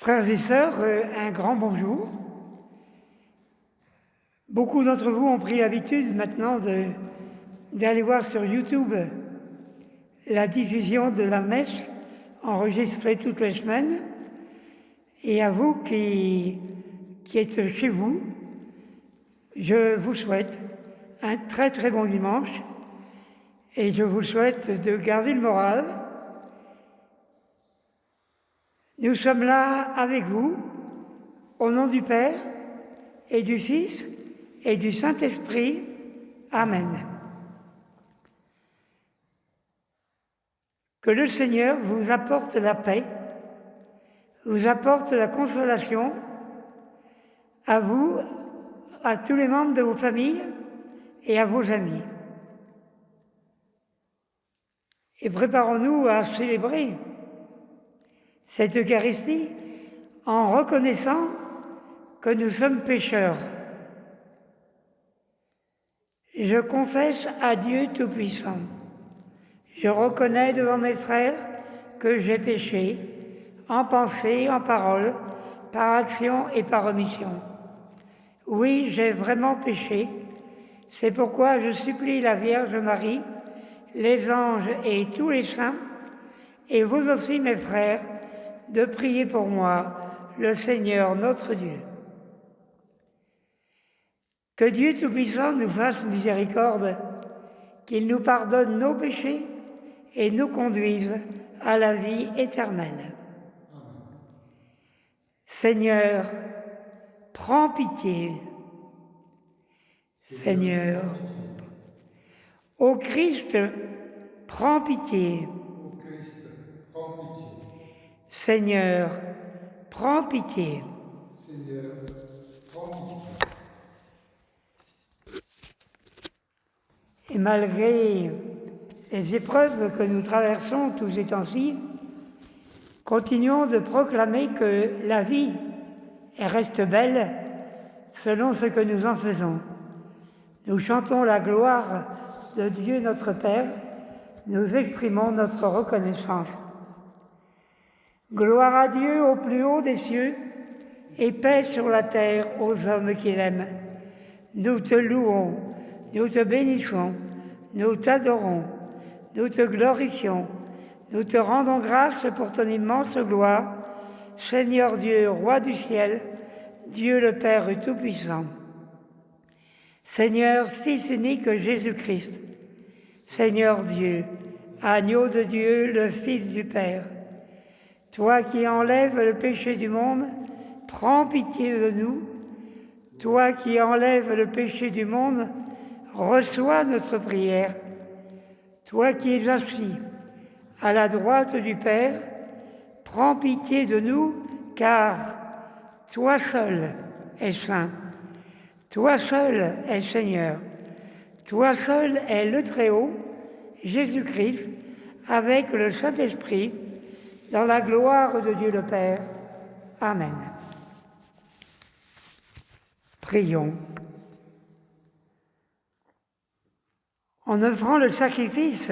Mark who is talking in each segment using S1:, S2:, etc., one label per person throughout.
S1: Frères et sœurs, un grand bonjour. Beaucoup d'entre vous ont pris l'habitude maintenant d'aller voir sur YouTube la diffusion de la messe enregistrée toutes les semaines. Et à vous qui êtes chez vous, je vous souhaite un très très bon dimanche et je vous souhaite de garder le moral. Nous sommes là avec vous, au nom du Père et du Fils et du Saint-Esprit. Amen. Que le Seigneur vous apporte la paix, vous apporte la consolation, à vous, à tous les membres de vos familles et à vos amis. Et préparons-nous à célébrer cette Eucharistie en reconnaissant que nous sommes pécheurs. Je confesse à Dieu Tout-Puissant. Je reconnais devant mes frères que j'ai péché, en pensée, en parole, par action et par omission. Oui, j'ai vraiment péché. C'est pourquoi je supplie la Vierge Marie, les anges et tous les saints, et vous aussi mes frères, de prier pour moi, le Seigneur notre Dieu. Que Dieu Tout-Puissant nous fasse miséricorde, qu'il nous pardonne nos péchés et nous conduise à la vie éternelle. Seigneur, prends pitié. Seigneur, ô Christ, prends pitié. Seigneur, prends pitié. Seigneur, prends pitié. Et malgré les épreuves que nous traversons tous ces temps-ci, continuons de proclamer que la vie reste belle selon ce que nous en faisons. Nous chantons la gloire de Dieu notre Père, nous exprimons notre reconnaissance. Gloire à Dieu au plus haut des cieux et paix sur la terre aux hommes qu'il aime. Nous te louons, nous te bénissons, nous t'adorons, nous te glorifions, nous te rendons grâce pour ton immense gloire, Seigneur Dieu, Roi du ciel, Dieu le Père Tout-Puissant. Seigneur, Fils unique Jésus-Christ, Seigneur Dieu, agneau de Dieu, le Fils du Père, toi qui enlèves le péché du monde, prends pitié de nous. Toi qui enlèves le péché du monde, reçois notre prière. Toi qui es assis à la droite du Père, prends pitié de nous, car toi seul es saint. Toi seul es Seigneur. Toi seul es le Très-Haut, Jésus-Christ, avec le Saint-Esprit, dans la gloire de Dieu le Père. Amen. Prions. En offrant le sacrifice,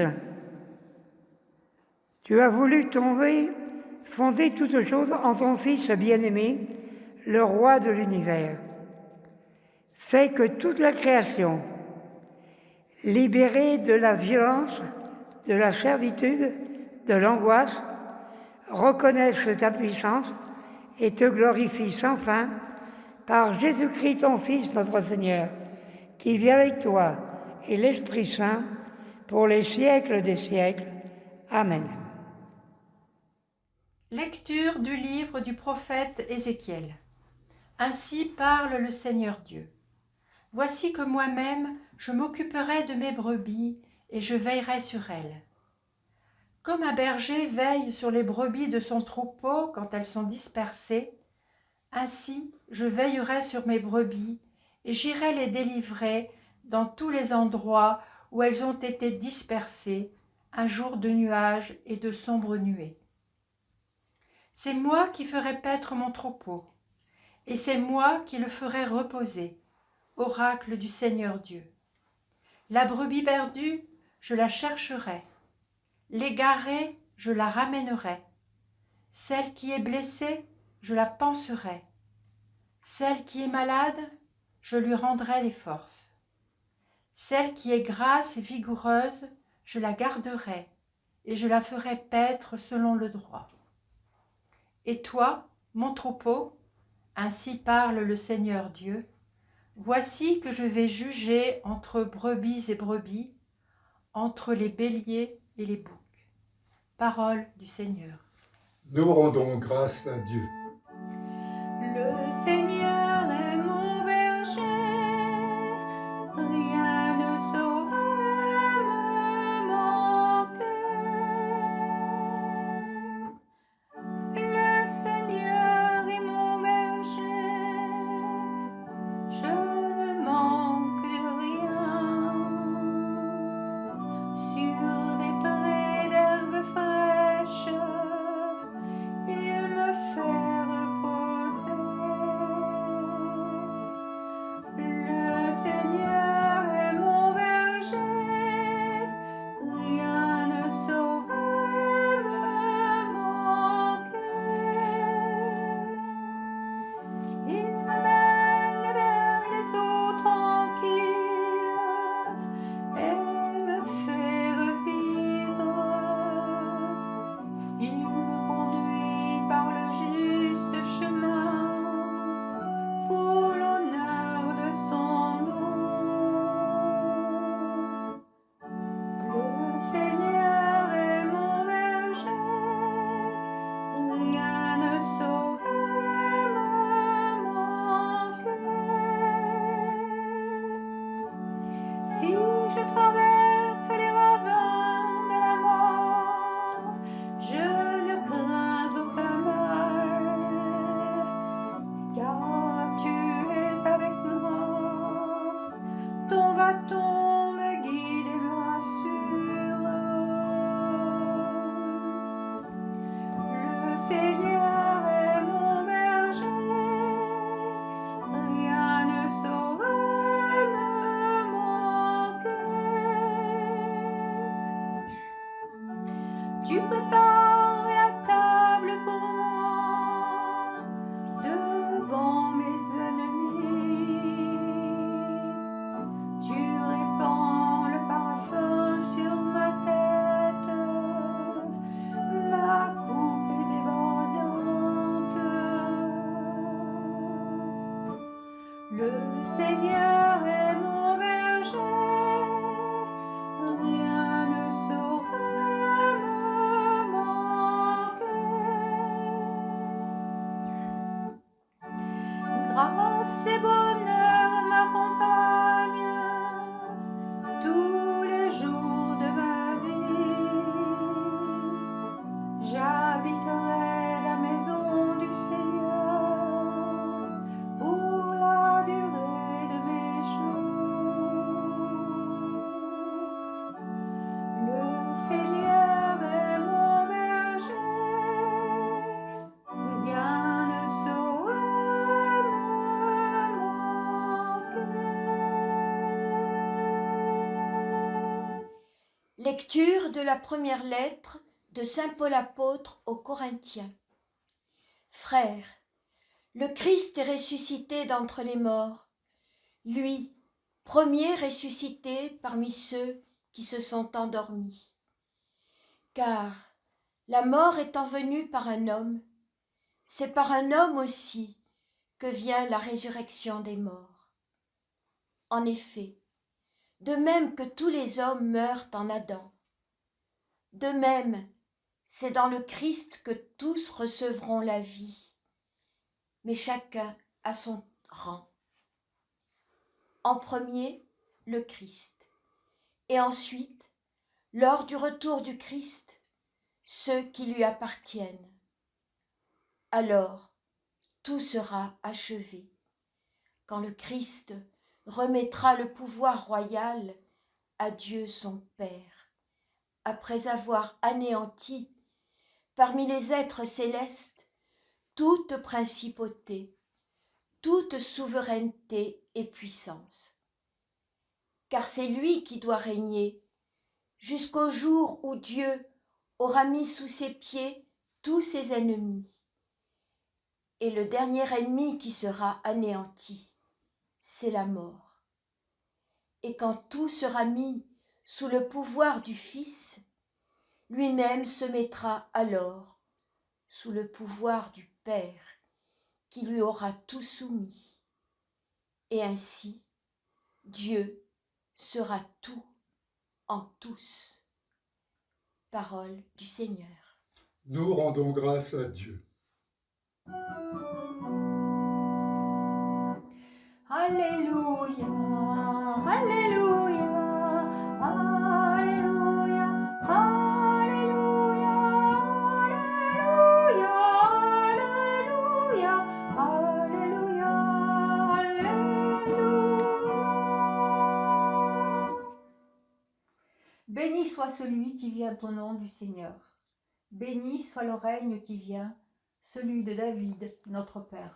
S1: tu as voulu fonder toutes choses en ton Fils bien-aimé, le Roi de l'univers. Fais que toute la création, libérée de la violence, de la servitude, de l'angoisse, reconnaisse ta puissance et te glorifie sans fin par Jésus-Christ ton Fils, notre Seigneur, qui vit avec toi et l'Esprit Saint pour les siècles des siècles. Amen.
S2: Lecture du livre du prophète Ézéchiel. Ainsi parle le Seigneur Dieu. Voici que moi-même, je m'occuperai de mes brebis et je veillerai sur elles. Comme un berger veille sur les brebis de son troupeau quand elles sont dispersées, ainsi je veillerai sur mes brebis et j'irai les délivrer dans tous les endroits où elles ont été dispersées, un jour de nuages et de sombres nuées. C'est moi qui ferai paître mon troupeau, et c'est moi qui le ferai reposer, oracle du Seigneur Dieu. La brebis perdue, je la chercherai. L'égarée, je la ramènerai. Celle qui est blessée, je la panserai. Celle qui est malade, je lui rendrai les forces. Celle qui est grasse et vigoureuse, je la garderai, et je la ferai paître selon le droit. Et toi, mon troupeau, ainsi parle le Seigneur Dieu, voici que je vais juger entre brebis et brebis, entre les béliers et les boucs. Parole du Seigneur.
S3: Nous rendons grâce à Dieu.
S4: Le Seigneur est mon berger, rien ne saurait me manquer. Le Seigneur est mon berger, je ne manque de rien. Sur des prés d'herbes fraîches, il me fait reposer. Le Seigneur est mon berger, rien ne saurait me manquer. Il me mène vers les eaux tranquilles et me fait revivre. Il me conduit par le juste chemin pour l'honneur de son nom. Le Seigneur est mon berger, rien ne saurait me manquer. Si je traverse les ravins de la mort, je ne crains aucun mal, car tu es avec moi, ton bâton me guide et me rassure. Le Seigneur est mon berger, rien ne saurait me manquer. Tu prépares la table pour moi devant mes ennemis. Tu répands le parfum sur ma tête, ma coupe est débordante. Le Seigneur est mon berger, rien ne saurait me manquer. Grâce et bonheur m'accompagnent tous les jours de ma vie. J'habiterai la maison du Seigneur pour la durée de mes jours. Le Seigneur est mon berger, rien ne saurait me manquer.
S5: Lecture de la première lettre de saint Paul apôtre aux Corinthiens. Frères, le Christ est ressuscité d'entre les morts, lui, premier ressuscité parmi ceux qui se sont endormis. Car, la mort étant venue par un homme, c'est par un homme aussi que vient la résurrection des morts. En effet, de même que tous les hommes meurent en Adam, de même, c'est dans le Christ que tous recevront la vie, mais chacun à son rang. En premier, le Christ. Et ensuite, lors du retour du Christ, ceux qui lui appartiennent. Alors, tout sera achevé, quand le Christ remettra le pouvoir royal à Dieu son Père, après avoir anéanti, parmi les êtres célestes, toute principauté, toute souveraineté et puissance. Car c'est lui qui doit régner, jusqu'au jour où Dieu aura mis sous ses pieds tous ses ennemis. Et le dernier ennemi qui sera anéanti, c'est la mort. Et quand tout sera mis sous le pouvoir du Fils, lui-même se mettra alors sous le pouvoir du Père, qui lui aura tout soumis. Et ainsi, Dieu sera tout en tous. Parole du Seigneur.
S3: Nous rendons grâce à Dieu.
S4: Alléluia, Alléluia, Alléluia, Alléluia, Alléluia, Alléluia, Alléluia. Béni soit celui qui vient au nom du Seigneur. Béni soit le règne qui vient, celui de David, notre Père.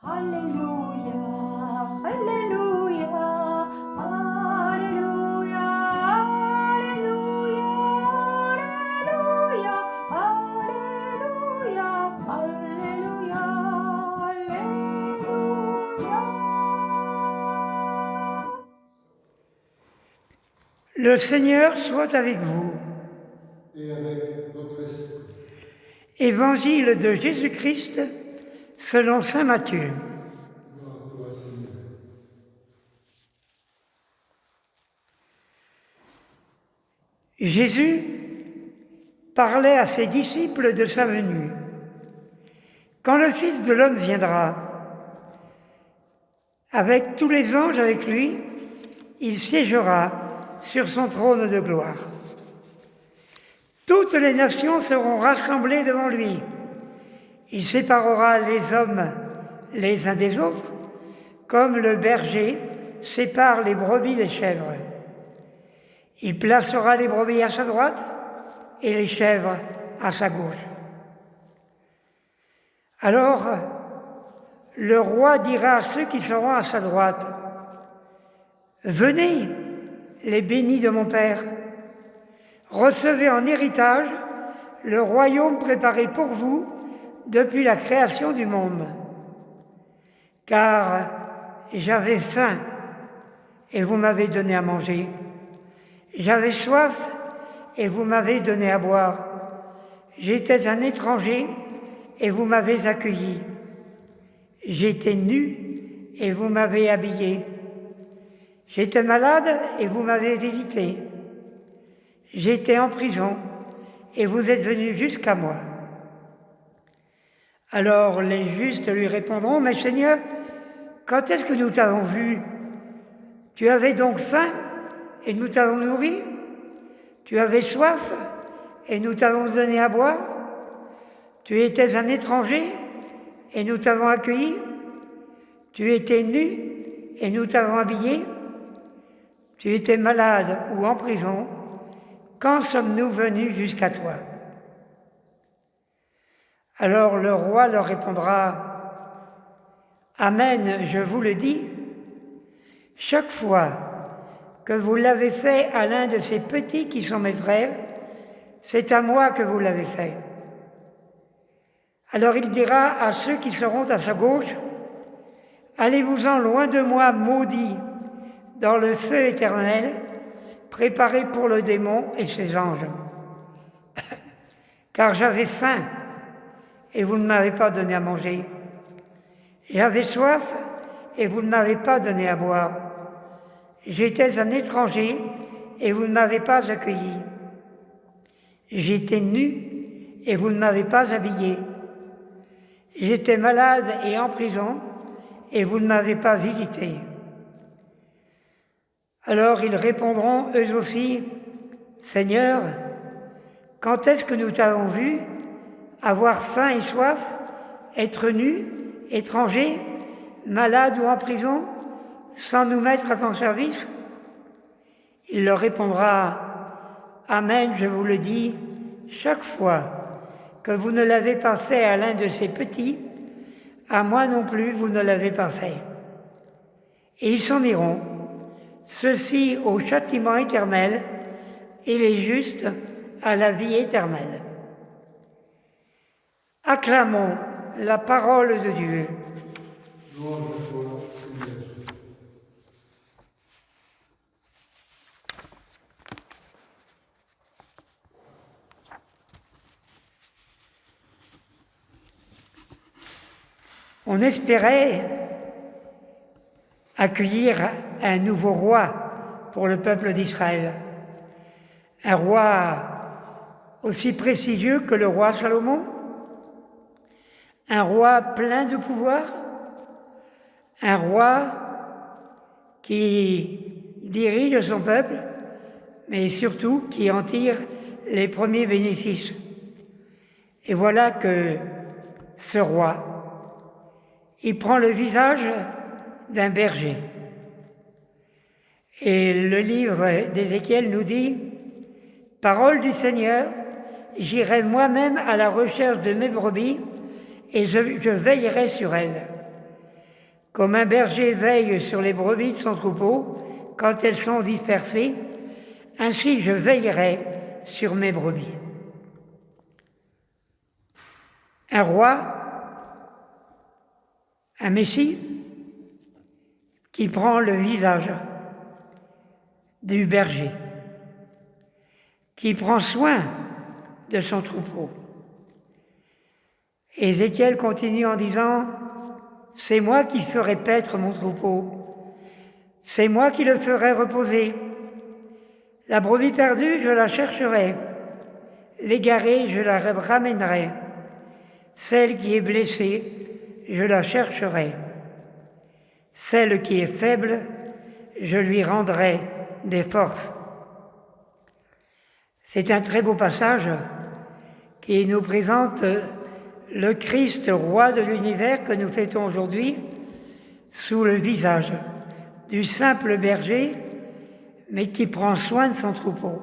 S4: Alléluia, Alléluia, Alléluia, Alléluia, Alléluia, Alléluia, Alléluia.
S1: Le Seigneur soit avec vous.
S3: Et avec votre esprit.
S1: Évangile de Jésus-Christ selon saint Matthieu.
S3: Gloire à toi, Seigneur.
S1: Jésus parlait à ses disciples de sa venue. Quand le Fils de l'homme viendra, avec tous les anges avec lui, il siégera sur son trône de gloire. Toutes les nations seront rassemblées devant lui. Il séparera les hommes les uns des autres, comme le berger sépare les brebis des chèvres. Il placera les brebis à sa droite et les chèvres à sa gauche. Alors, le roi dira à ceux qui seront à sa droite, « Venez, les bénis de mon Père, recevez en héritage le royaume préparé pour vous depuis la création du monde. Car j'avais faim et vous m'avez donné à manger. J'avais soif et vous m'avez donné à boire. J'étais un étranger et vous m'avez accueilli. J'étais nu et vous m'avez habillé. J'étais malade et vous m'avez visité. J'étais en prison et vous êtes venus jusqu'à moi. » Alors les justes lui répondront, « Mais Seigneur, quand est-ce que nous t'avons vu? Tu avais donc faim et nous t'avons nourri? Tu avais soif et nous t'avons donné à boire? Tu étais un étranger et nous t'avons accueilli? Tu étais nu et nous t'avons habillé? Tu étais malade ou en prison? Quand sommes-nous venus jusqu'à toi? » Alors le roi leur répondra, « Amen, je vous le dis, chaque fois que vous l'avez fait à l'un de ces petits qui sont mes frères, c'est à moi que vous l'avez fait. » Alors il dira à ceux qui seront à sa gauche, « Allez-vous-en loin de moi, maudits, dans le feu éternel, préparé pour le démon et ses anges. Car j'avais faim, et vous ne m'avez pas donné à manger. J'avais soif, et vous ne m'avez pas donné à boire. J'étais un étranger, et vous ne m'avez pas accueilli. J'étais nu, et vous ne m'avez pas habillé. J'étais malade et en prison, et vous ne m'avez pas visité. Alors ils répondront eux aussi, Seigneur, quand est-ce que nous t'avons vu avoir faim et soif, être nus, étrangers, malades ou en prison, sans nous mettre à ton service? Il leur répondra, Amen, je vous le dis, chaque fois que vous ne l'avez pas fait à l'un de ces petits, à moi non plus vous ne l'avez pas fait. Et ils s'en iront, ceux-ci au châtiment éternel et les justes à la vie éternelle. Acclamons la parole de Dieu.
S3: Louange à toi, Seigneur.
S1: On espérait accueillir un nouveau roi pour le peuple d'Israël. Un roi aussi prestigieux que le roi Salomon, un roi plein de pouvoir, un roi qui dirige son peuple, mais surtout qui en tire les premiers bénéfices. Et voilà que ce roi, il prend le visage d'un berger. Et le livre d'Ézéchiel nous dit, « Parole du Seigneur, j'irai moi-même à la recherche de mes brebis et je veillerai sur elles. Comme un berger veille sur les brebis de son troupeau quand elles sont dispersées, ainsi je veillerai sur mes brebis. » Un roi, un Messie qui prend le visage du berger, qui prend soin de son troupeau. Ézéchiel continue en disant « C'est moi qui ferai paître mon troupeau, c'est moi qui le ferai reposer. La brebis perdue, je la chercherai, l'égarée, je la ramènerai. Celle qui est blessée, je la chercherai. Celle qui est faible, je lui rendrai des forces. » C'est un très beau passage qui nous présente le Christ, roi de l'univers que nous fêtons aujourd'hui, sous le visage du simple berger, mais qui prend soin de son troupeau,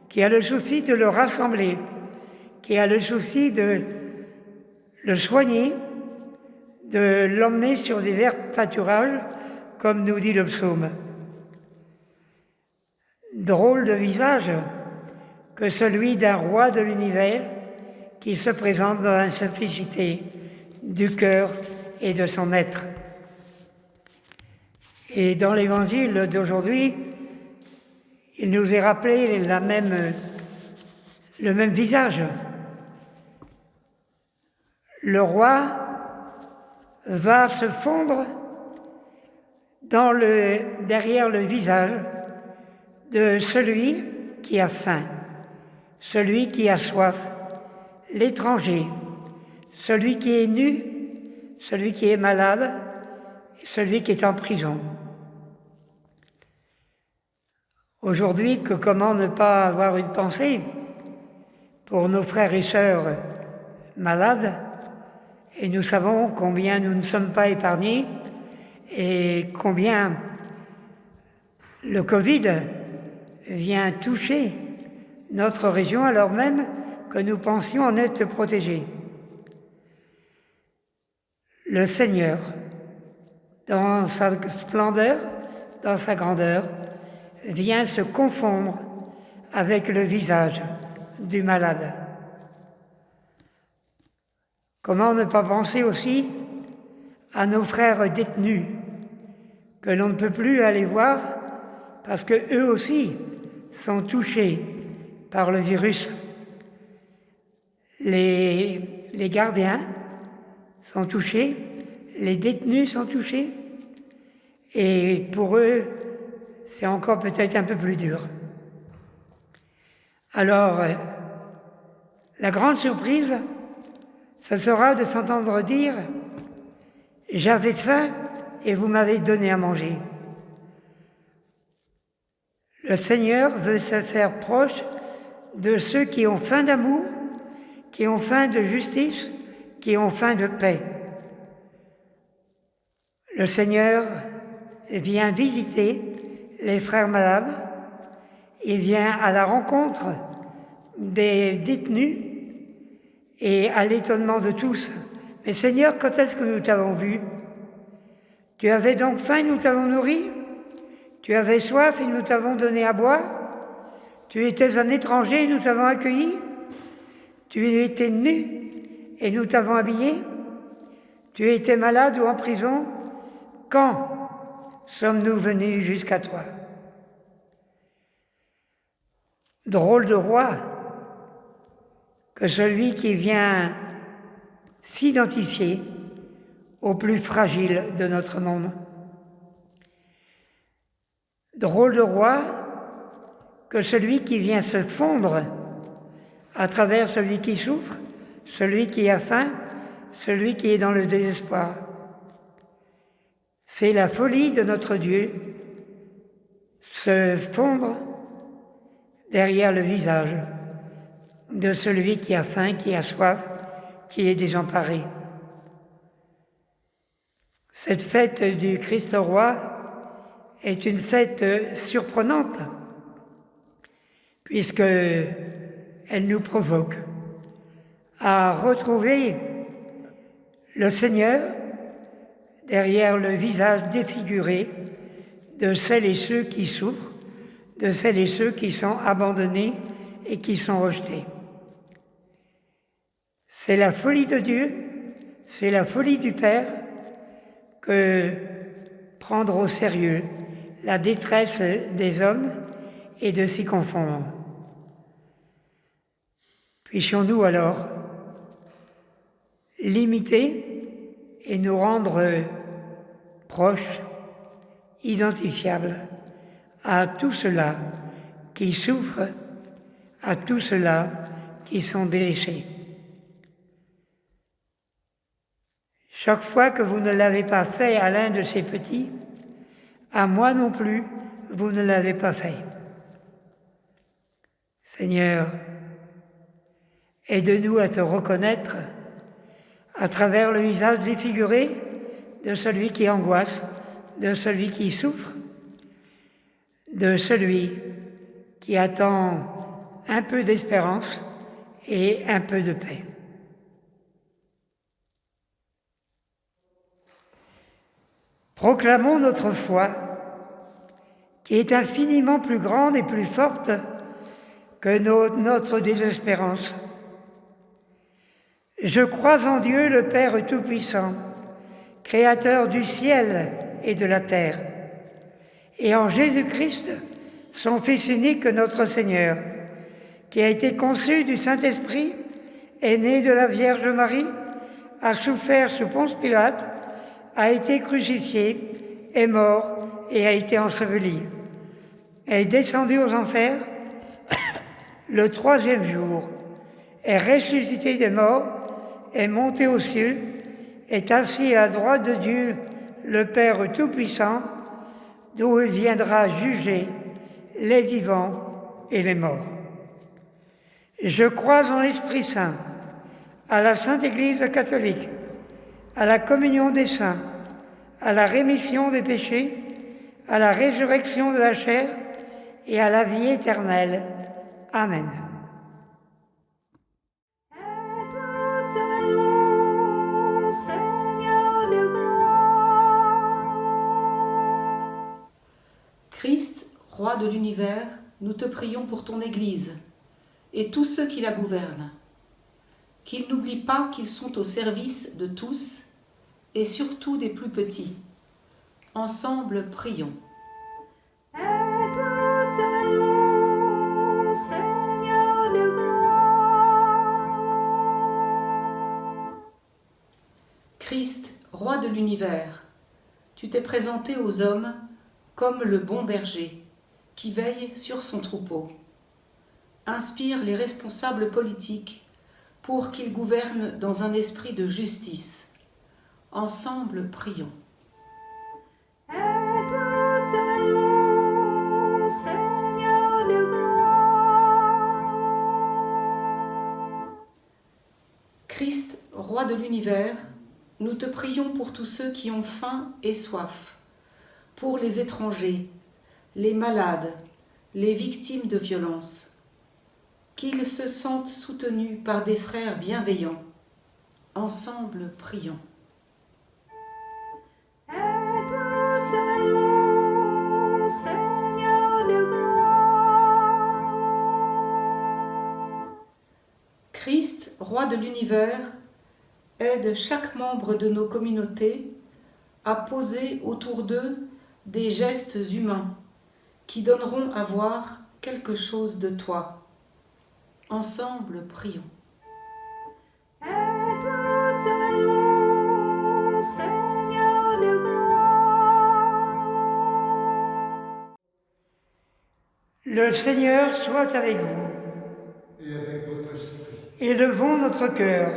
S1: qui a le souci de le rassembler, qui a le souci de le soigner, de l'emmener sur des verts pâturages, comme nous dit le psaume. Drôle de visage que celui d'un roi de l'univers qui se présente dans la simplicité du cœur et de son être. Et dans l'évangile d'aujourd'hui, il nous est rappelé le même visage. Le roi va se fondre derrière le visage de celui qui a faim, celui qui a soif, l'étranger, celui qui est nu, celui qui est malade, celui qui est en prison. Aujourd'hui, comment ne pas avoir une pensée pour nos frères et sœurs malades, et nous savons combien nous ne sommes pas épargnés et combien le Covid vient toucher notre région alors même que nous pensions en être protégés. Le Seigneur, dans sa splendeur, dans sa grandeur, vient se confondre avec le visage du malade. Comment ne pas penser aussi à nos frères détenus que l'on ne peut plus aller voir parce qu'eux aussi sont touchés par le virus. Les gardiens sont touchés, les détenus sont touchés, et pour eux, c'est encore peut-être un peu plus dur. Alors, la grande surprise, ce sera de s'entendre dire « J'avais faim et vous m'avez donné à manger. Le Seigneur veut se faire proche de ceux qui ont faim d'amour, qui ont faim de justice, qui ont faim de paix. Le Seigneur vient visiter les frères malades, il vient à la rencontre des détenus et à l'étonnement de tous. Mais Seigneur, quand est-ce que nous t'avons vu? Tu avais donc faim et nous t'avons nourri? Tu avais soif et nous t'avons donné à boire? Tu étais un étranger et nous t'avons accueilli? Tu étais nu et nous t'avons habillé? Tu étais malade ou en prison? Quand sommes-nous venus jusqu'à toi? Drôle de roi que celui qui vient s'identifier au plus fragile de notre monde. Drôle de roi que celui qui vient se fondre à travers celui qui souffre, celui qui a faim, celui qui est dans le désespoir. C'est la folie de notre Dieu, se fondre derrière le visage de celui qui a faim, qui a soif, qui est désemparé. Cette fête du Christ roi est une fête surprenante, puisqu'elle nous provoque à retrouver le Seigneur derrière le visage défiguré de celles et ceux qui souffrent, de celles et ceux qui sont abandonnés et qui sont rejetés. C'est la folie de Dieu, c'est la folie du Père que prendre au sérieux la détresse des hommes et de s'y confondre. Puissions-nous alors l'imiter et nous rendre proches, identifiables à tous ceux-là qui souffrent, à tous ceux-là qui sont délaissés. Chaque fois que vous ne l'avez pas fait à l'un de ces petits, à moi non plus, vous ne l'avez pas fait. Seigneur, aide-nous à te reconnaître à travers le visage défiguré de celui qui angoisse, de celui qui souffre, de celui qui attend un peu d'espérance et un peu de paix. Proclamons notre foi, qui est infiniment plus grande et plus forte que notre désespérance. Je crois en Dieu, le Père Tout-Puissant, Créateur du ciel et de la terre, et en Jésus-Christ, son Fils unique, notre Seigneur, qui a été conçu du Saint-Esprit, est né de la Vierge Marie, a souffert sous Ponce Pilate, a été crucifié, est mort et a été enseveli, est descendu aux enfers, le troisième jour, est ressuscité des morts, est monté aux cieux, est assis à la droite de Dieu, le Père Tout-Puissant, d'où il viendra juger les vivants et les morts. Je crois en l'Esprit Saint, à la Sainte Église catholique, à la communion des saints, à la rémission des péchés, à la résurrection de la chair et à la vie éternelle. Amen.
S4: Aide sur nous, Seigneur de gloire.
S6: Christ, roi de l'univers, nous te prions pour ton Église et tous ceux qui la gouvernent, qu'ils n'oublient pas qu'ils sont au service de tous et surtout des plus petits. Ensemble, prions.
S4: Aide sur nous, Seigneur de gloire.
S6: Christ, roi de l'univers, tu t'es présenté aux hommes comme le bon berger qui veille sur son troupeau. Inspire les responsables politiques pour qu'ils gouvernent dans un esprit de justice. Ensemble, prions. de l'univers, nous te prions pour tous ceux qui ont faim et soif, pour les étrangers, les malades, les victimes de violences, qu'ils se sentent soutenus par des frères bienveillants. Ensemble, prions.
S4: Aide sur nous, Seigneur de gloire.
S6: Christ, roi de l'univers, aide chaque membre de nos communautés à poser autour d'eux des gestes humains qui donneront à voir quelque chose de toi. Ensemble, prions.
S4: Aide sur nous, Seigneur de gloire.
S1: Le Seigneur soit avec vous.
S3: Et avec votre esprit,
S1: Élevons notre cœur.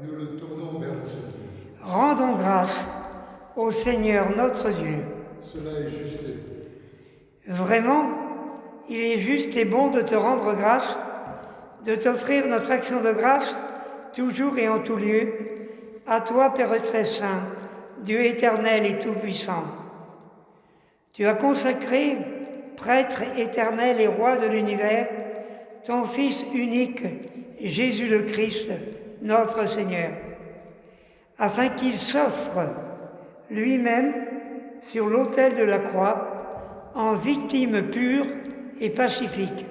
S3: nous le tournons vers le Seigneur.
S1: Rendons grâce au Seigneur notre Dieu.
S3: Cela est juste et bon.
S1: Vraiment, il est juste et bon de te rendre grâce, de t'offrir notre action de grâce, toujours et en tout lieu, à toi, Père très saint, Dieu éternel et tout-puissant. Tu as consacré, prêtre éternel et roi de l'univers, ton Fils unique, Jésus le Christ, notre Seigneur, afin qu'il s'offre lui-même sur l'autel de la croix en victime pure et pacifique,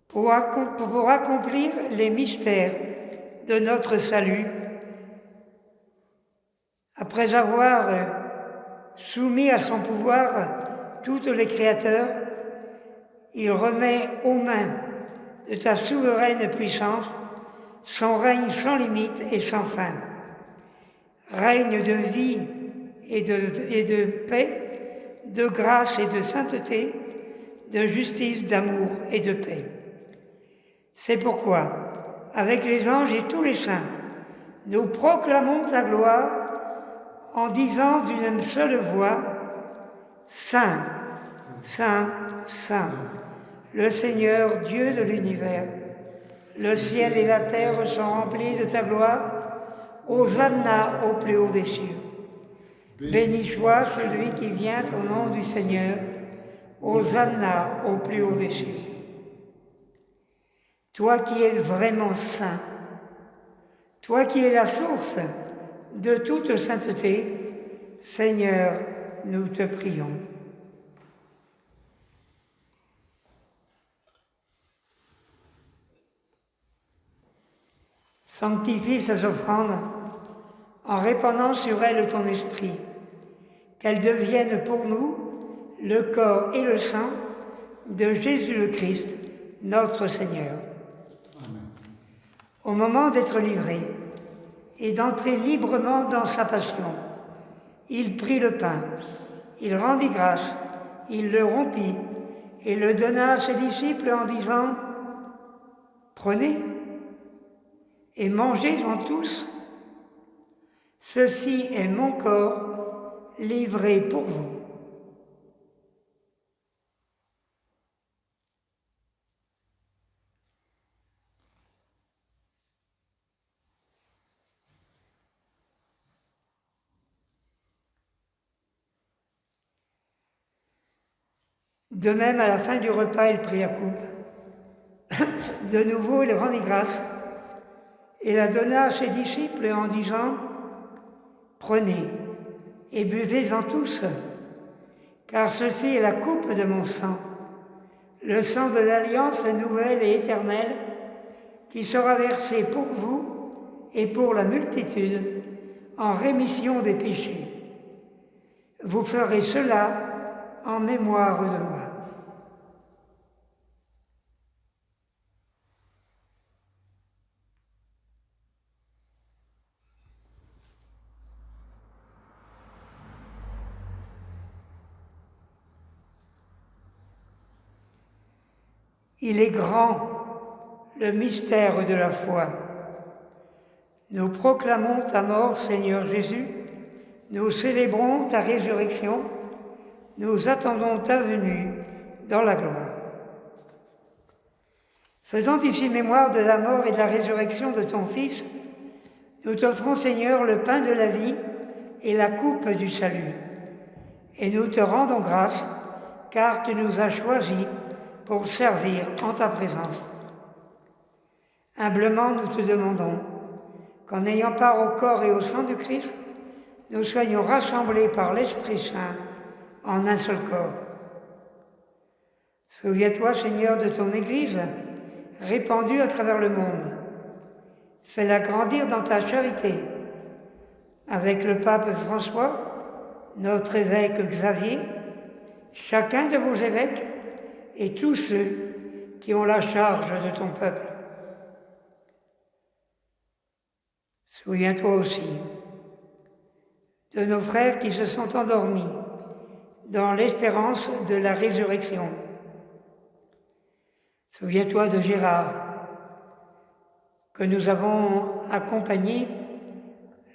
S1: pour accomplir les mystères de notre salut, après avoir soumis à son pouvoir tous les créateurs, il remet aux mains de ta souveraine puissance son règne sans limite et sans fin, règne de vie et de paix, de grâce et de sainteté, de justice, d'amour et de paix. C'est pourquoi, avec les anges et tous les saints, nous proclamons ta gloire en disant d'une seule voix, Saint, Saint, Saint, le Seigneur Dieu de l'univers. Le ciel et la terre sont remplis de ta gloire. Hosanna au plus haut des cieux. Béni soit celui qui vient au nom du Seigneur. Hosanna au plus haut des cieux. Toi qui es vraiment saint, toi qui es la source de toute sainteté, Seigneur, nous te prions. Sanctifie ces offrandes en répandant sur elles ton esprit, qu'elles deviennent pour nous le corps et le sang de Jésus le Christ, notre Seigneur.
S3: Amen.
S1: Au moment d'être livré et d'entrer librement dans sa passion, il prit le pain, il rendit grâce, il le rompit et le donna à ses disciples en disant « Prenez et mangez-en tous. Ceci est mon corps livré pour vous. » De même, à la fin du repas, il prit la coupe. De nouveau, il rendit grâce et la donna à ses disciples en disant « Prenez et buvez-en tous, car ceci est la coupe de mon sang, le sang de l'alliance nouvelle et éternelle, qui sera versé pour vous et pour la multitude en rémission des péchés. Vous ferez cela en mémoire de moi. » Il est grand, le mystère de la foi. Nous proclamons ta mort, Seigneur Jésus, nous célébrons ta résurrection, nous attendons ta venue dans la gloire. Faisant ici mémoire de la mort et de la résurrection de ton Fils, nous t'offrons, Seigneur, le pain de la vie et la coupe du salut. Et nous te rendons grâce, car tu nous as choisis pour servir en ta présence. Humblement, nous te demandons qu'en ayant part au corps et au sang du Christ, nous soyons rassemblés par l'Esprit Saint en un seul corps. Souviens-toi, Seigneur, de ton Église, répandue à travers le monde. Fais-la grandir dans ta charité, avec le pape François, notre évêque Xavier, chacun de vos évêques et tous ceux qui ont la charge de ton peuple. Souviens-toi aussi de nos frères qui se sont endormis dans l'espérance de la résurrection. Souviens-toi de Gérard, que nous avons accompagné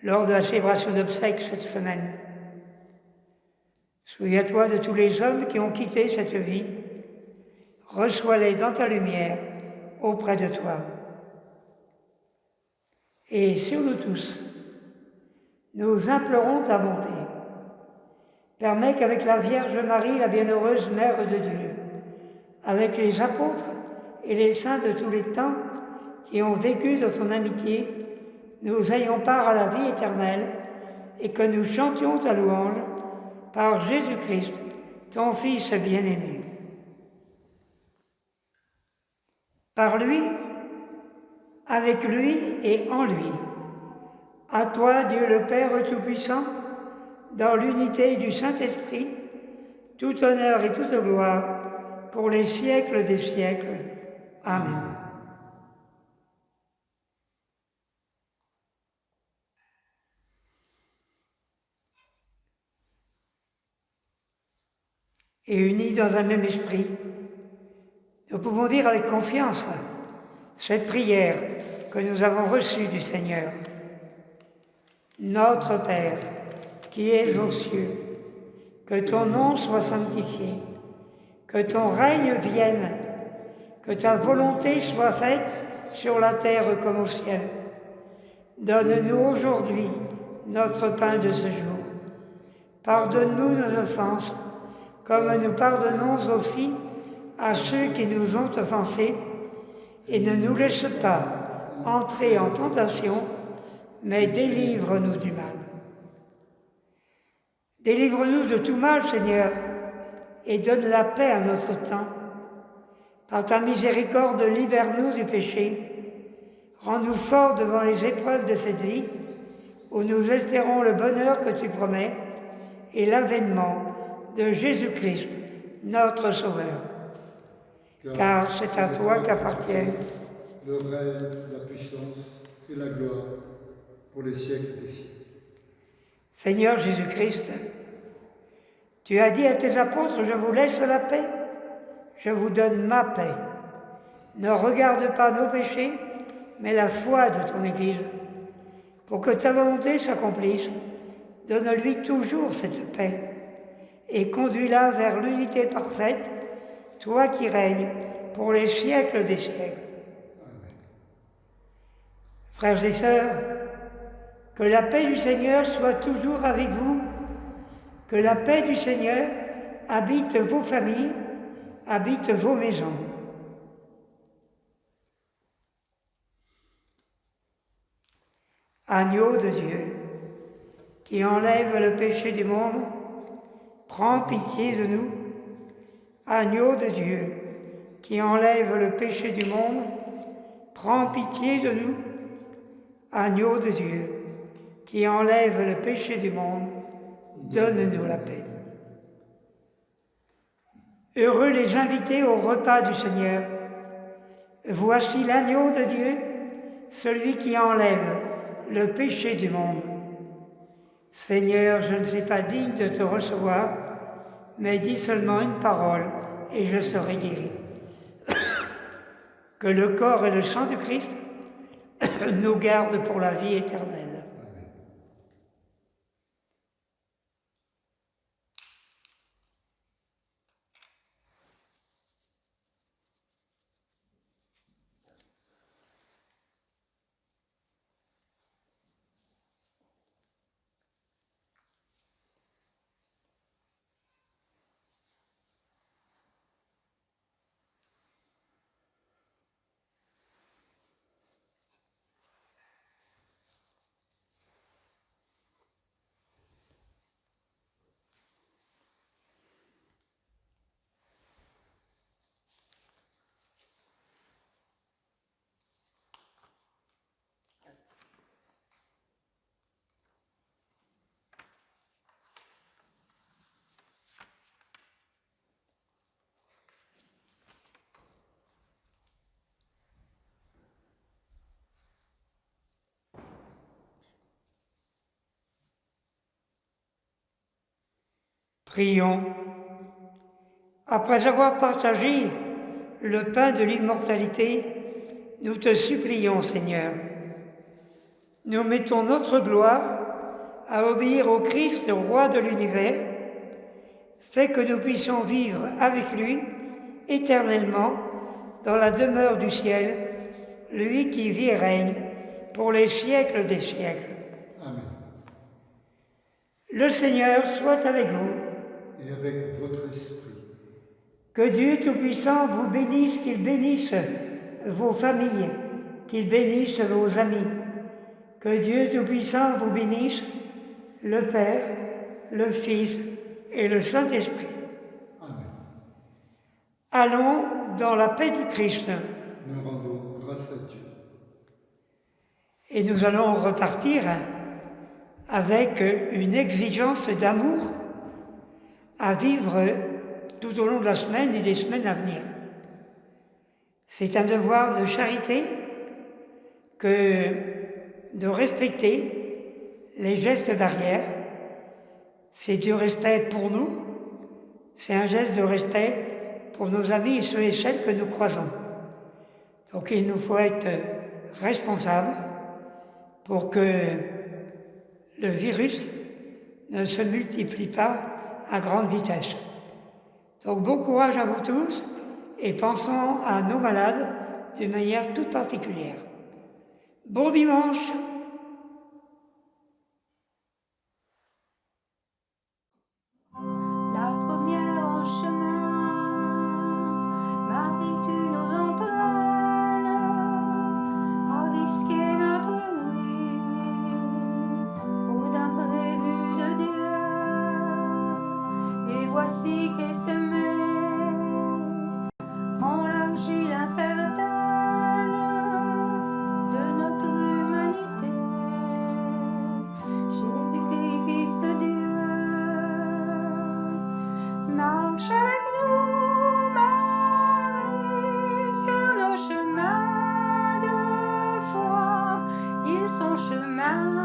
S1: lors de la célébration d'obsèques cette semaine. Souviens-toi de tous les hommes qui ont quitté cette vie. Reçois-les dans ta lumière auprès de toi. Et sur nous tous, nous implorons ta bonté. Permets qu'avec la Vierge Marie, la bienheureuse Mère de Dieu, avec les apôtres et les saints de tous les temps qui ont vécu dans ton amitié, nous ayons part à la vie éternelle et que nous chantions ta louange par Jésus-Christ, ton Fils bien-aimé. Par lui, avec lui et en lui, à toi, Dieu le Père Tout-Puissant, dans l'unité du Saint-Esprit, tout honneur et toute gloire pour les siècles des siècles. Amen. Et unis dans un même esprit, nous pouvons dire avec confiance cette prière que nous avons reçue du Seigneur. Notre Père, qui es aux cieux, que ton nom soit sanctifié, que ton règne vienne, que ta volonté soit faite sur la terre comme au ciel. Donne-nous aujourd'hui notre pain de ce jour. Pardonne-nous nos offenses, comme nous pardonnons aussi à ceux qui nous ont offensés, et ne nous laisse pas entrer en tentation, mais délivre-nous du mal. Délivre-nous de tout mal, Seigneur, et donne la paix à notre temps. Par ta miséricorde, libère-nous du péché. Rends-nous forts devant les épreuves de cette vie, où nous espérons le bonheur que tu promets et l'avènement de Jésus-Christ, notre Sauveur. Car c'est à toi qu'appartiennent
S3: le règne, la puissance et la gloire pour les siècles des siècles.
S1: Seigneur Jésus-Christ, tu as dit à tes apôtres, je vous laisse la paix, je vous donne ma paix. Ne regarde pas nos péchés, mais la foi de ton Église. Pour que ta volonté s'accomplisse, donne-lui toujours cette paix et conduis-la vers l'unité parfaite, toi qui règnes pour les siècles des siècles. Amen. Frères et sœurs, que la paix du Seigneur soit toujours avec vous, que la paix du Seigneur habite vos familles, habite vos maisons. Agneau de Dieu, qui enlève le péché du monde, prends pitié de nous. Agneau de Dieu, qui enlève le péché du monde, prends pitié de nous. Agneau de Dieu, qui enlève le péché du monde, donne-nous la paix. Heureux les invités au repas du Seigneur. Voici l'agneau de Dieu, celui qui enlève le péché du monde. Seigneur, je ne suis pas digne de te recevoir, mais dis seulement une parole et je serai guéri. Que le corps et le sang du Christ nous gardent pour la vie éternelle. Prions. Après avoir partagé le pain de l'immortalité, nous te supplions, Seigneur. Nous mettons notre gloire à obéir au Christ, roi de l'univers. Fais que nous puissions vivre avec lui éternellement dans la demeure du ciel, lui qui vit et règne pour les siècles des siècles.
S3: Amen.
S1: Le Seigneur soit avec vous.
S3: Et avec votre esprit.
S1: Que Dieu Tout-Puissant vous bénisse, qu'il bénisse vos familles, qu'il bénisse vos amis. Que Dieu Tout-Puissant vous bénisse, le Père, le Fils et le Saint-Esprit.
S3: Amen.
S1: Allons dans la paix du Christ.
S3: Nous rendons grâce à Dieu.
S1: Et nous allons repartir avec une exigence d'amour à vivre tout au long de la semaine et des semaines à venir. C'est un devoir de charité que de respecter les gestes barrières. C'est du respect pour nous, c'est un geste de respect pour nos amis et ceux et celles que nous croisons. Donc il nous faut être responsables pour que le virus ne se multiplie pas à grande vitesse. Donc bon courage à vous tous et pensons à nos malades d'une manière toute particulière. Bon dimanche!
S4: La première en chemin, Marie, tu nous entraînes à risquer notre nuit aux imprévus de Dieu. Et voici qu'est semé en l'argile incertaine de notre humanité. Jésus-Christ, Fils de Dieu, marche avec nous, Marie, sur nos chemins de foi. Ils sont chemins